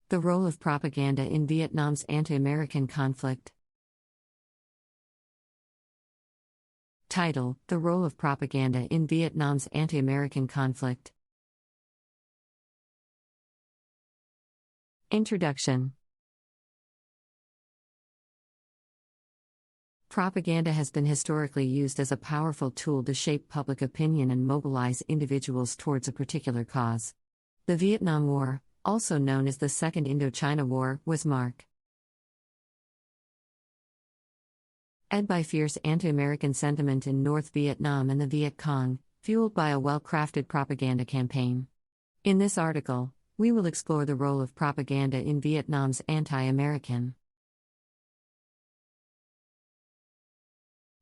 The role of propaganda in Vietnam's anti-American conflict. Title: The role of propaganda in Vietnam's anti-American conflict. Introduction. Propaganda has been historically used as a powerful tool to shape public opinion and mobilize individuals towards a particular cause. The Vietnam War, also known as the Second Indochina War, was marked by fierce anti-American sentiment in North Vietnam and the Viet Cong, fueled by a well-crafted propaganda campaign. In this article, we will explore the role of propaganda in Vietnam's anti-American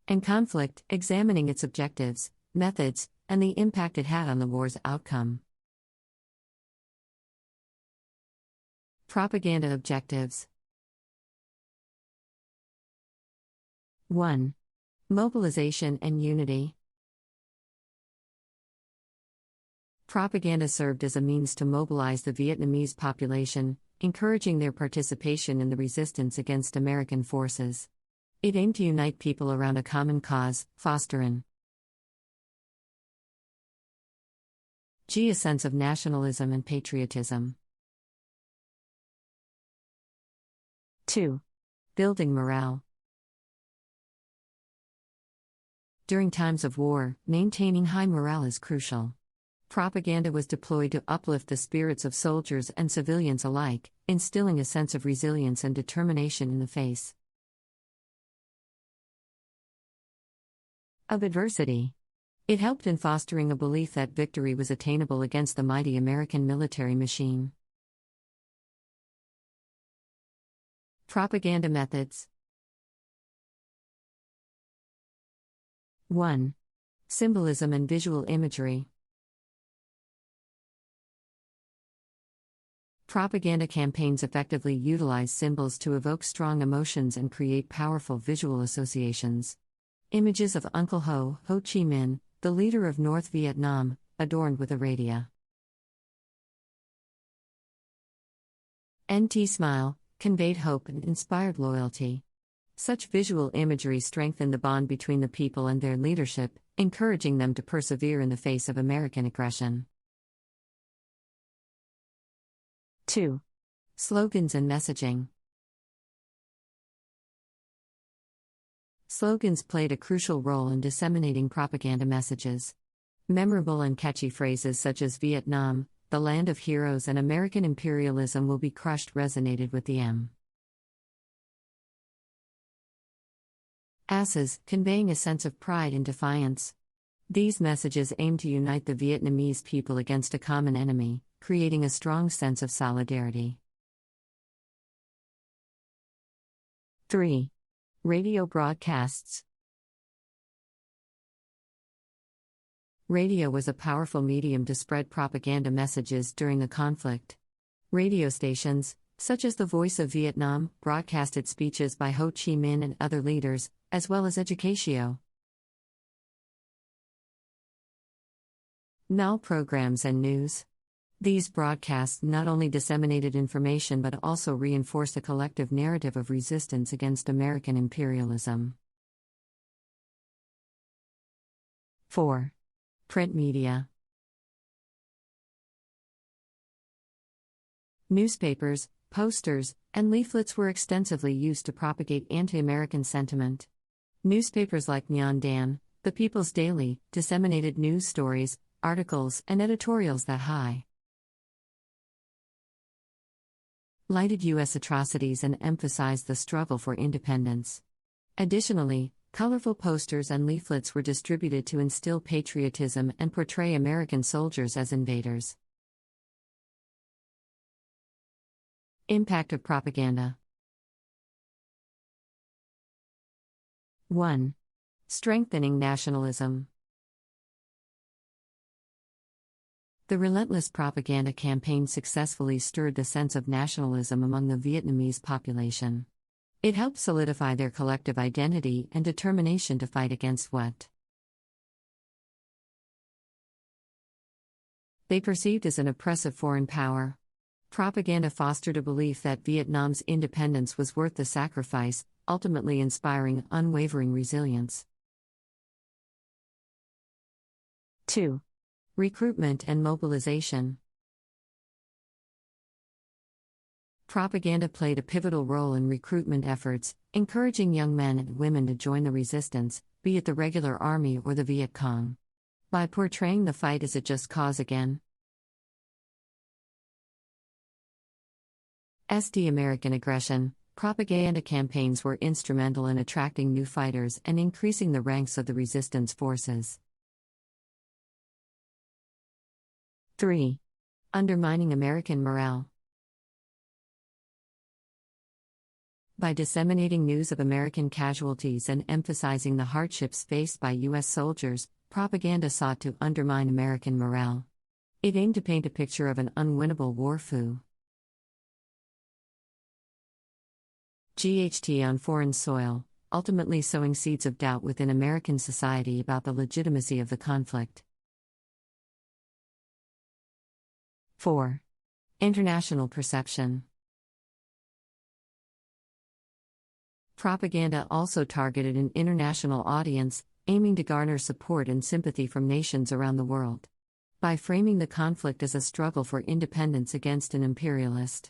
and conflict, examining its objectives, methods, and the impact it had on the war's outcome. Propaganda objectives. 1. Mobilization and unity. Propaganda served as a means to mobilize the Vietnamese population, encouraging their participation in the resistance against American forces. It aimed to unite people around a common cause, fostering a sense of nationalism and patriotism. 2. Building morale. During times of war, maintaining high morale is crucial. Propaganda was deployed to uplift the spirits of soldiers and civilians alike, instilling a sense of resilience and determination in the face of adversity. It helped in fostering a belief that victory was attainable against the mighty American military machine. Propaganda methods. 1. Symbolism and visual imagery. Propaganda campaigns effectively utilize symbols to evoke strong emotions and create powerful visual associations. Images of Uncle Ho Chi Minh, the leader of North Vietnam, adorned with a radia NT smile, conveyed hope and inspired loyalty. Such visual imagery strengthened the bond between the people and their leadership, encouraging them to persevere in the face of American aggression. 2. Slogans and messaging. Slogans played a crucial role in disseminating propaganda messages. Memorable and catchy phrases such as Vietnam, the land of heroes, and American imperialism will be crushed resonated with the masses, conveying a sense of pride and defiance. These messages aim to unite the Vietnamese people against a common enemy, creating a strong sense of solidarity. 3. Radio broadcasts. Radio was a powerful medium to spread propaganda messages during the conflict. Radio stations, such as the Voice of Vietnam, broadcasted speeches by Ho Chi Minh and other leaders, as well as educational programs and news. These broadcasts not only disseminated information but also reinforced a collective narrative of resistance against American imperialism. 4. Print media. Newspapers, posters, and leaflets were extensively used to propagate anti-American sentiment. Newspapers like Nhan Dan, The People's Daily, disseminated news stories, articles, and editorials that highlighted U.S. atrocities and emphasized the struggle for independence. Additionally, colorful posters and leaflets were distributed to instill patriotism and portray American soldiers as invaders. Impact of propaganda. 1. Strengthening nationalism. The relentless propaganda campaign successfully stirred the sense of nationalism among the Vietnamese population. It helped solidify their collective identity and determination to fight against what they perceived as an oppressive foreign power. Propaganda fostered a belief that Vietnam's independence was worth the sacrifice, ultimately inspiring unwavering resilience. 2. Recruitment and mobilization. Propaganda played a pivotal role in recruitment efforts, encouraging young men and women to join the resistance, be it the regular army or the Viet Cong. By portraying the fight as a just cause again. The American aggression, propaganda campaigns were instrumental in attracting new fighters and increasing the ranks of the resistance forces. 3. Undermining American morale. By disseminating news of American casualties and emphasizing the hardships faced by U.S. soldiers, propaganda sought to undermine American morale. It aimed to paint a picture of an unwinnable war foo. On foreign soil, ultimately sowing seeds of doubt within American society about the legitimacy of the conflict. 4. International perception. Propaganda also targeted an international audience, aiming to garner support and sympathy from nations around the world. By framing the conflict as a struggle for independence against an imperialist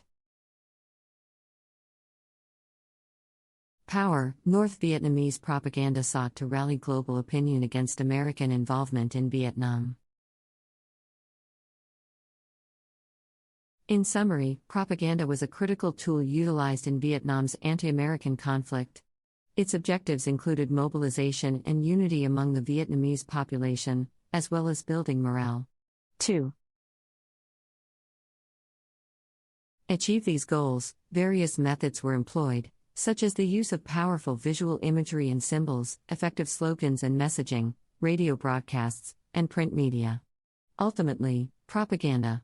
power, North Vietnamese propaganda sought to rally global opinion against American involvement in Vietnam. In summary, propaganda was a critical tool utilized in Vietnam's anti-American conflict. Its objectives included mobilization and unity among the Vietnamese population, as well as building morale. 2. Achieve these goals, various methods were employed, such as the use of powerful visual imagery and symbols, effective slogans and messaging, radio broadcasts, and print media. Ultimately, propaganda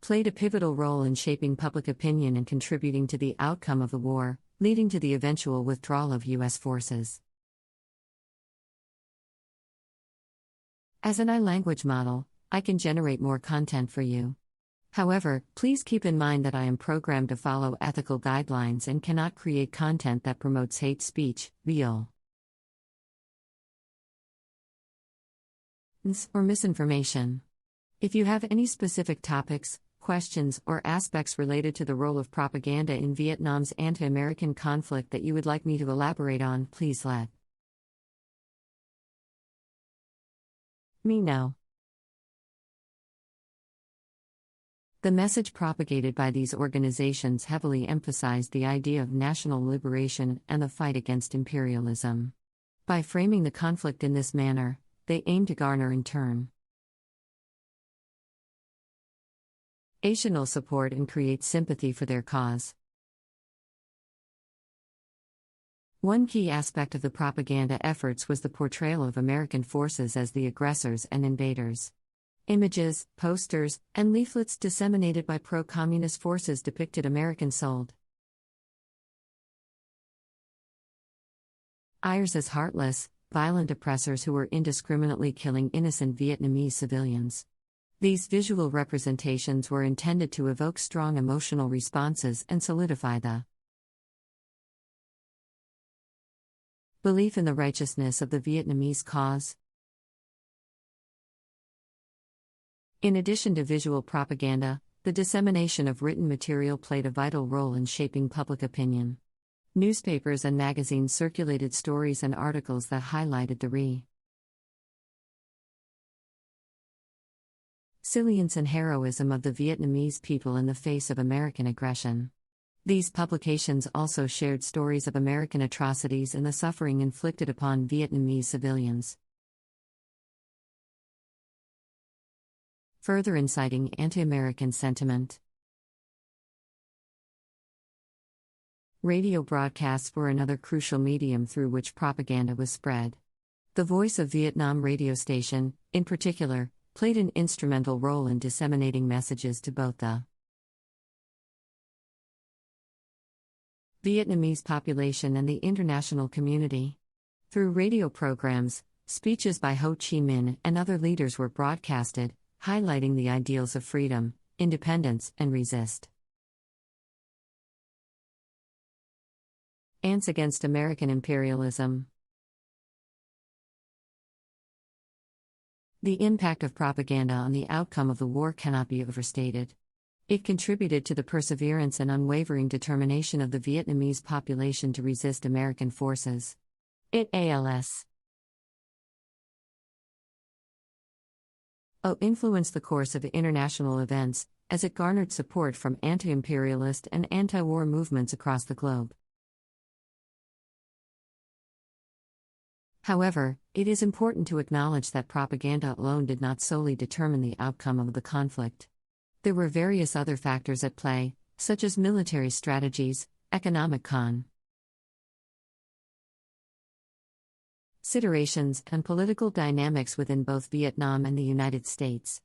played a pivotal role in shaping public opinion and contributing to the outcome of the war, leading to the eventual withdrawal of U.S. forces. As an I-language model, I can generate more content for you. However, please keep in mind that I am programmed to follow ethical guidelines and cannot create content that promotes hate speech, viol, or misinformation. If you have any specific topics, questions, or aspects related to the role of propaganda in Vietnam's anti-American conflict that you would like me to elaborate on, please let me know. The message propagated by these organizations heavily emphasized the idea of national liberation and the fight against imperialism. By framing the conflict in this manner, they aim to garner in turn national support and create sympathy for their cause. One key aspect of the propaganda efforts was the portrayal of American forces as the aggressors and invaders. Images, posters, and leaflets disseminated by pro-communist forces depicted American soldiers as heartless, violent oppressors who were indiscriminately killing innocent Vietnamese civilians. These visual representations were intended to evoke strong emotional responses and solidify the belief in the righteousness of the Vietnamese cause. In addition to visual propaganda, the dissemination of written material played a vital role in shaping public opinion. Newspapers and magazines circulated stories and articles that highlighted the resilience and heroism of the Vietnamese people in the face of American aggression. These publications also shared stories of American atrocities and the suffering inflicted upon Vietnamese civilians, further inciting anti-American sentiment. Radio broadcasts were another crucial medium through which propaganda was spread. The Voice of Vietnam radio station, in particular, played an instrumental role in disseminating messages to both the Vietnamese population and the international community. Through radio programs, speeches by Ho Chi Minh and other leaders were broadcasted, highlighting the ideals of freedom, independence, and resist. Ants against American imperialism. The impact of propaganda on the outcome of the war cannot be overstated. It contributed to the perseverance and unwavering determination of the Vietnamese population to resist American forces. It influenced the course of international events, as it garnered support from anti-imperialist and anti-war movements across the globe. However, it is important to acknowledge that propaganda alone did not solely determine the outcome of the conflict. There were various other factors at play, such as military strategies, economic considerations, and political dynamics within both Vietnam and the United States.